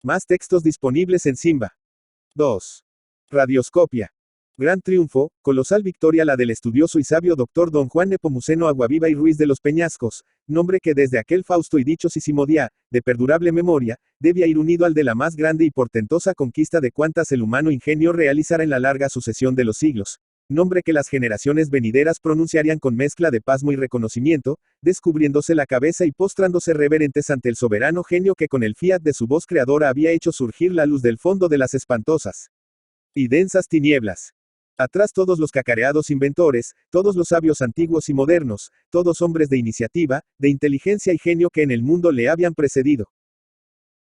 Más textos disponibles en Simba. 2. Radioscopia. Gran triunfo, colosal victoria la del estudioso y sabio doctor don Juan Nepomuceno Aguaviva y Ruiz de los Peñascos, nombre que desde aquel fausto y dichosísimo día, de perdurable memoria, debía ir unido al de la más grande y portentosa conquista de cuantas el humano ingenio realizara en la larga sucesión de los siglos, nombre que las generaciones venideras pronunciarían con mezcla de pasmo y reconocimiento, descubriéndose la cabeza y postrándose reverentes ante el soberano genio que con el fiat de su voz creadora había hecho surgir la luz del fondo de las espantosas y densas tinieblas. Atrás todos los cacareados inventores, todos los sabios antiguos y modernos, todos hombres de iniciativa, de inteligencia y genio que en el mundo le habían precedido.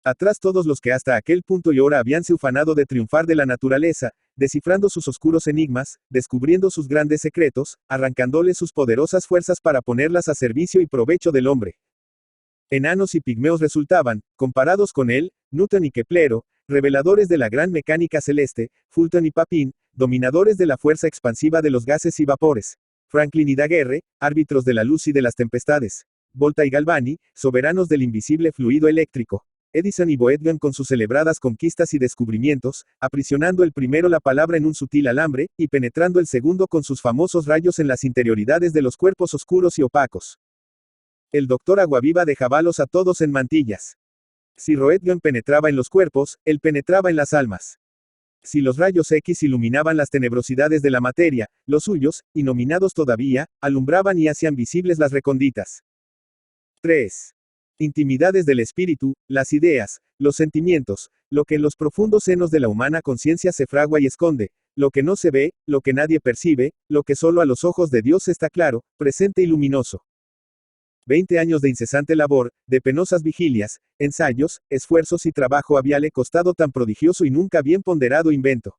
Atrás todos los que hasta aquel punto y hora habíanse ufanado de triunfar de la naturaleza, descifrando sus oscuros enigmas, descubriendo sus grandes secretos, arrancándole sus poderosas fuerzas para ponerlas a servicio y provecho del hombre. Enanos y pigmeos resultaban, comparados con él, Newton y Keplero, reveladores de la gran mecánica celeste, Fulton y Papin, dominadores de la fuerza expansiva de los gases y vapores, Franklin y Daguerre, árbitros de la luz y de las tempestades, Volta y Galvani, soberanos del invisible fluido eléctrico, Edison y Boethius con sus celebradas conquistas y descubrimientos, aprisionando el primero la palabra en un sutil alambre, y penetrando el segundo con sus famosos rayos en las interioridades de los cuerpos oscuros y opacos. El doctor Aguaviva dejábalos a todos en mantillas. Si Roentgen penetraba en los cuerpos, él penetraba en las almas. Si los rayos X iluminaban las tenebrosidades de la materia, los suyos, inominados todavía, alumbraban y hacían visibles las recónditas. 3. Intimidades del espíritu, las ideas, los sentimientos, lo que en los profundos senos de la humana conciencia se fragua y esconde, lo que no se ve, lo que nadie percibe, lo que solo a los ojos de Dios está claro, presente y luminoso. 20 años de incesante labor, de penosas vigilias, ensayos, esfuerzos y trabajo habíale costado tan prodigioso y nunca bien ponderado invento.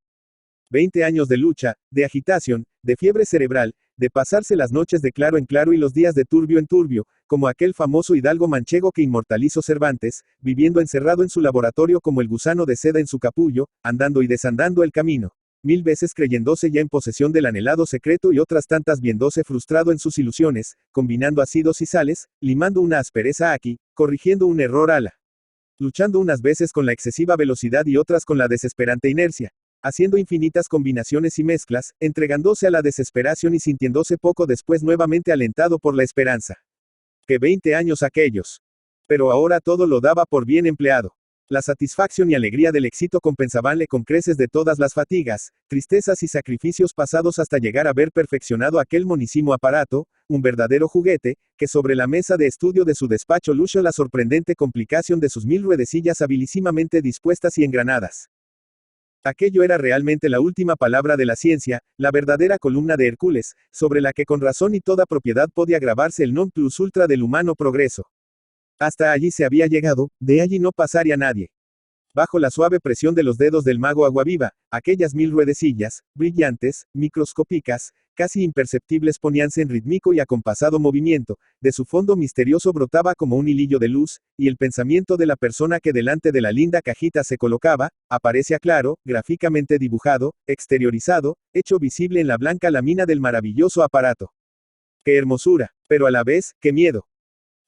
20 años de lucha, de agitación, de fiebre cerebral, de pasarse las noches de claro en claro y los días de turbio en turbio, como aquel famoso hidalgo manchego que inmortalizó Cervantes, viviendo encerrado en su laboratorio como el gusano de seda en su capullo, andando y desandando el camino. 1000 veces creyéndose ya en posesión del anhelado secreto y otras tantas viéndose frustrado en sus ilusiones, combinando ácidos y sales, limando una aspereza aquí, corrigiendo un error ala. Luchando unas veces con la excesiva velocidad y otras con la desesperante inercia. Haciendo infinitas combinaciones y mezclas, entregándose a la desesperación y sintiéndose poco después nuevamente alentado por la esperanza. ¡Qué 20 años aquellos! Pero ahora todo lo daba por bien empleado. La satisfacción y alegría del éxito compensabanle con creces de todas las fatigas, tristezas y sacrificios pasados hasta llegar a ver perfeccionado aquel monísimo aparato, un verdadero juguete, que sobre la mesa de estudio de su despacho lució la sorprendente complicación de sus 1000 ruedecillas habilísimamente dispuestas y engranadas. Aquello era realmente la última palabra de la ciencia, la verdadera columna de Hércules, sobre la que con razón y toda propiedad podía grabarse el non plus ultra del humano progreso. Hasta allí se había llegado, de allí no pasaría nadie. Bajo la suave presión de los dedos del mago Aguaviva, aquellas 1000 ruedecillas, brillantes, microscópicas, casi imperceptibles poníanse en rítmico y acompasado movimiento, de su fondo misterioso brotaba como un hilillo de luz, y el pensamiento de la persona que delante de la linda cajita se colocaba, aparecía claro, gráficamente dibujado, exteriorizado, hecho visible en la blanca lámina del maravilloso aparato. ¡Qué hermosura! Pero a la vez, ¡qué miedo!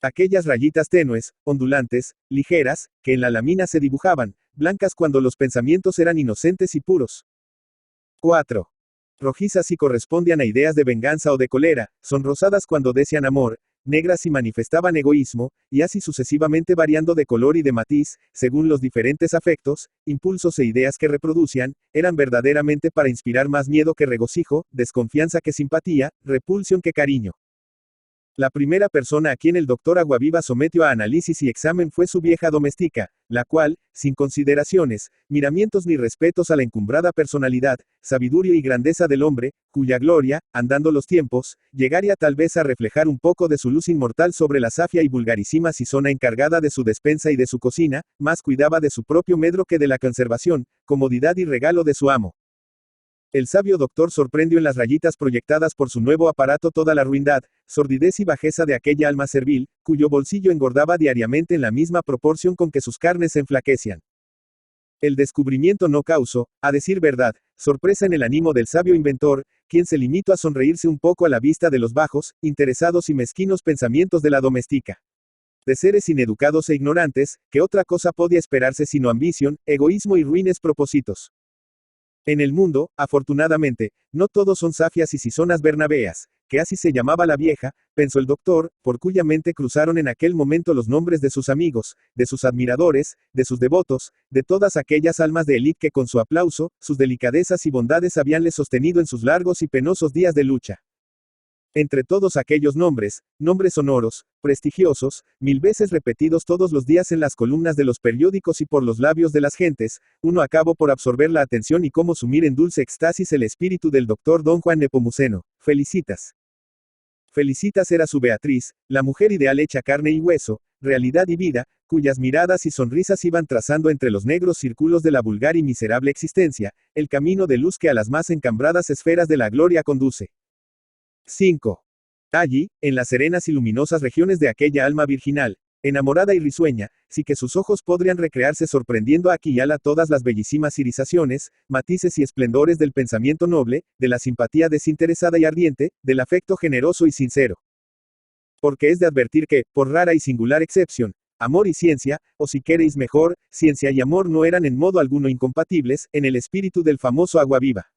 Aquellas rayitas tenues, ondulantes, ligeras, que en la lámina se dibujaban, blancas cuando los pensamientos eran inocentes y puros. 4. Rojizas si correspondían a ideas de venganza o de cólera, sonrosadas cuando decían amor, negras si manifestaban egoísmo, y así sucesivamente variando de color y de matiz, según los diferentes afectos, impulsos e ideas que reproducían, eran verdaderamente para inspirar más miedo que regocijo, desconfianza que simpatía, repulsión que cariño. La primera persona a quien el doctor Aguaviva sometió a análisis y examen fue su vieja doméstica, la cual, sin consideraciones, miramientos ni respetos a la encumbrada personalidad, sabiduría y grandeza del hombre, cuya gloria, andando los tiempos, llegaría tal vez a reflejar un poco de su luz inmortal sobre la safia y vulgarísima sisona encargada de su despensa y de su cocina, más cuidaba de su propio medro que de la conservación, comodidad y regalo de su amo. El sabio doctor sorprendió en las rayitas proyectadas por su nuevo aparato toda la ruindad, sordidez y bajeza de aquella alma servil, cuyo bolsillo engordaba diariamente en la misma proporción con que sus carnes se enflaquecían. El descubrimiento no causó, a decir verdad, sorpresa en el ánimo del sabio inventor, quien se limitó a sonreírse un poco a la vista de los bajos, interesados y mezquinos pensamientos de la doméstica. De seres ineducados e ignorantes, ¿qué otra cosa podía esperarse sino ambición, egoísmo y ruines propósitos? En el mundo, afortunadamente, no todos son safias y sisonas bernabeas, que así se llamaba la vieja, pensó el doctor, por cuya mente cruzaron en aquel momento los nombres de sus amigos, de sus admiradores, de sus devotos, de todas aquellas almas de élite que con su aplauso, sus delicadezas y bondades habíanle sostenido en sus largos y penosos días de lucha. Entre todos aquellos nombres, nombres sonoros, prestigiosos, 1000 veces repetidos todos los días en las columnas de los periódicos y por los labios de las gentes, uno acabó por absorber la atención y cómo sumir en dulce éxtasis el espíritu del doctor don Juan Nepomuceno. Felicitas. Felicitas era su Beatriz, la mujer ideal hecha carne y hueso, realidad y vida, cuyas miradas y sonrisas iban trazando entre los negros círculos de la vulgar y miserable existencia, el camino de luz que a las más encambradas esferas de la gloria conduce. 5. Allí, en las serenas y luminosas regiones de aquella alma virginal, enamorada y risueña, sí que sus ojos podrían recrearse sorprendiendo aquí y allá todas las bellísimas irisaciones, matices y esplendores del pensamiento noble, de la simpatía desinteresada y ardiente, del afecto generoso y sincero. Porque es de advertir que, por rara y singular excepción, amor y ciencia, o si queréis mejor, ciencia y amor no eran en modo alguno incompatibles, en el espíritu del famoso Aguaviva.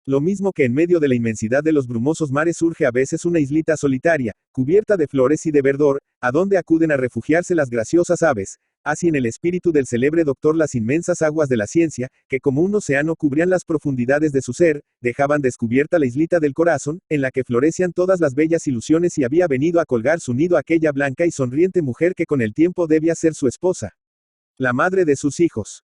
Lo mismo que en medio de la inmensidad de los brumosos mares surge a veces una islita solitaria, cubierta de flores y de verdor, a donde acuden a refugiarse las graciosas aves, así en el espíritu del célebre doctor las inmensas aguas de la ciencia, que como un océano cubrían las profundidades de su ser, dejaban descubierta la islita del corazón, en la que florecían todas las bellas ilusiones y había venido a colgar su nido aquella blanca y sonriente mujer que con el tiempo debía ser su esposa, la madre de sus hijos.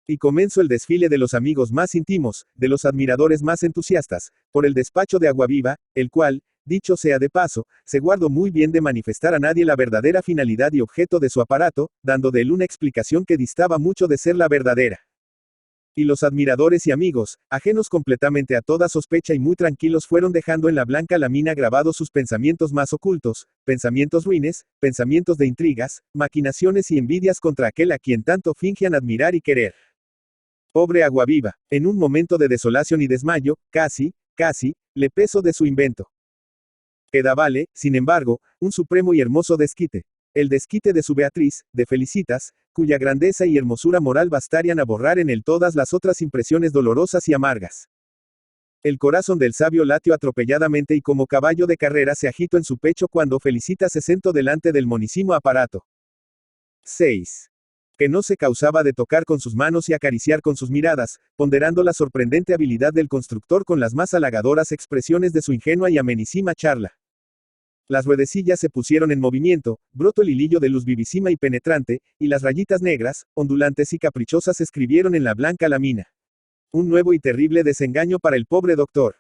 Y comenzó el desfile de los amigos más íntimos, de los admiradores más entusiastas, por el despacho de Aguaviva, el cual, dicho sea de paso, se guardó muy bien de manifestar a nadie la verdadera finalidad y objeto de su aparato, dando de él una explicación que distaba mucho de ser la verdadera. Y los admiradores y amigos, ajenos completamente a toda sospecha y muy tranquilos fueron dejando en la blanca lámina grabados sus pensamientos más ocultos, pensamientos ruines, pensamientos de intrigas, maquinaciones y envidias contra aquel a quien tanto fingían admirar y querer. Pobre Aguaviva, en un momento de desolación y desmayo, casi, le pesó de su invento. Quedábale, sin embargo, un supremo y hermoso desquite. El desquite de su Beatriz, de Felicitas, cuya grandeza y hermosura moral bastarían a borrar en él todas las otras impresiones dolorosas y amargas. El corazón del sabio latió atropelladamente y como caballo de carrera se agitó en su pecho cuando Felicitas se sentó delante del monísimo aparato. 6. Que no se causaba de tocar con sus manos y acariciar con sus miradas, ponderando la sorprendente habilidad del constructor con las más halagadoras expresiones de su ingenua y amenísima charla. Las ruedecillas se pusieron en movimiento, brotó el hilillo de luz vivísima y penetrante, y las rayitas negras, ondulantes y caprichosas escribieron en la blanca lámina. Un nuevo y terrible desengaño para el pobre doctor.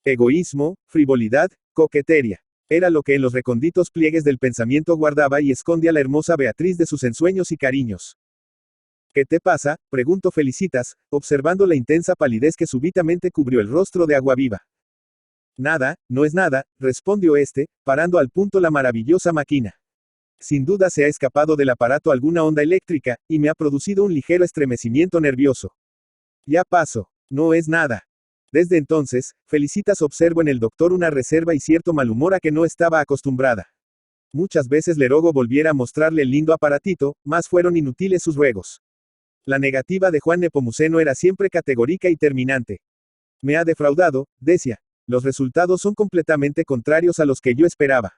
Egoísmo, frivolidad, coquetería. Era lo que en los recónditos pliegues del pensamiento guardaba y escondía la hermosa Beatriz de sus ensueños y cariños. ¿Qué te pasa?, preguntó Felicitas, observando la intensa palidez que súbitamente cubrió el rostro de Aguaviva. Nada, no es nada, respondió este, parando al punto la maravillosa máquina. Sin duda se ha escapado del aparato alguna onda eléctrica, y me ha producido un ligero estremecimiento nervioso. Ya paso. No es nada. Desde entonces, Felicitas observó en el doctor una reserva y cierto mal humor a que no estaba acostumbrada. Muchas veces le rogó volviera a mostrarle el lindo aparatito, mas fueron inútiles sus ruegos. La negativa de Juan Nepomuceno era siempre categórica y terminante. Me ha defraudado, decía. Los resultados son completamente contrarios a los que yo esperaba.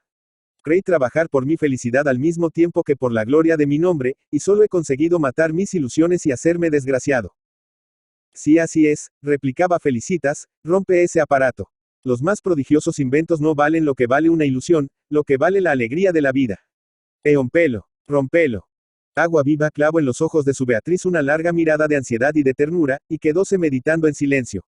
Creí trabajar por mi felicidad al mismo tiempo que por la gloria de mi nombre, y solo he conseguido matar mis ilusiones y hacerme desgraciado. Sí, así es, replicaba Felicitas, rompe ese aparato. Los más prodigiosos inventos no valen lo que vale una ilusión, lo que vale la alegría de la vida. Rompelo. Aguaviva clavó en los ojos de su Beatriz una larga mirada de ansiedad y de ternura, y quedóse meditando en silencio.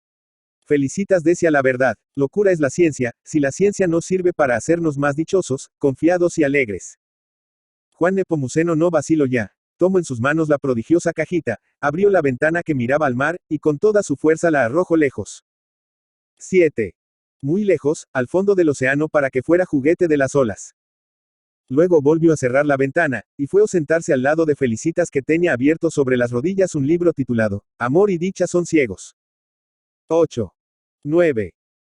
Felicitas decía la verdad, locura es la ciencia, si la ciencia no sirve para hacernos más dichosos, confiados y alegres. Juan Nepomuceno no vaciló ya. Tomó en sus manos la prodigiosa cajita, abrió la ventana que miraba al mar, y con toda su fuerza la arrojó lejos. 7. Muy lejos, al fondo del océano para que fuera juguete de las olas. Luego volvió a cerrar la ventana, y fue a sentarse al lado de Felicitas que tenía abierto sobre las rodillas un libro titulado, Amor y dicha son ciegos. 8. 9.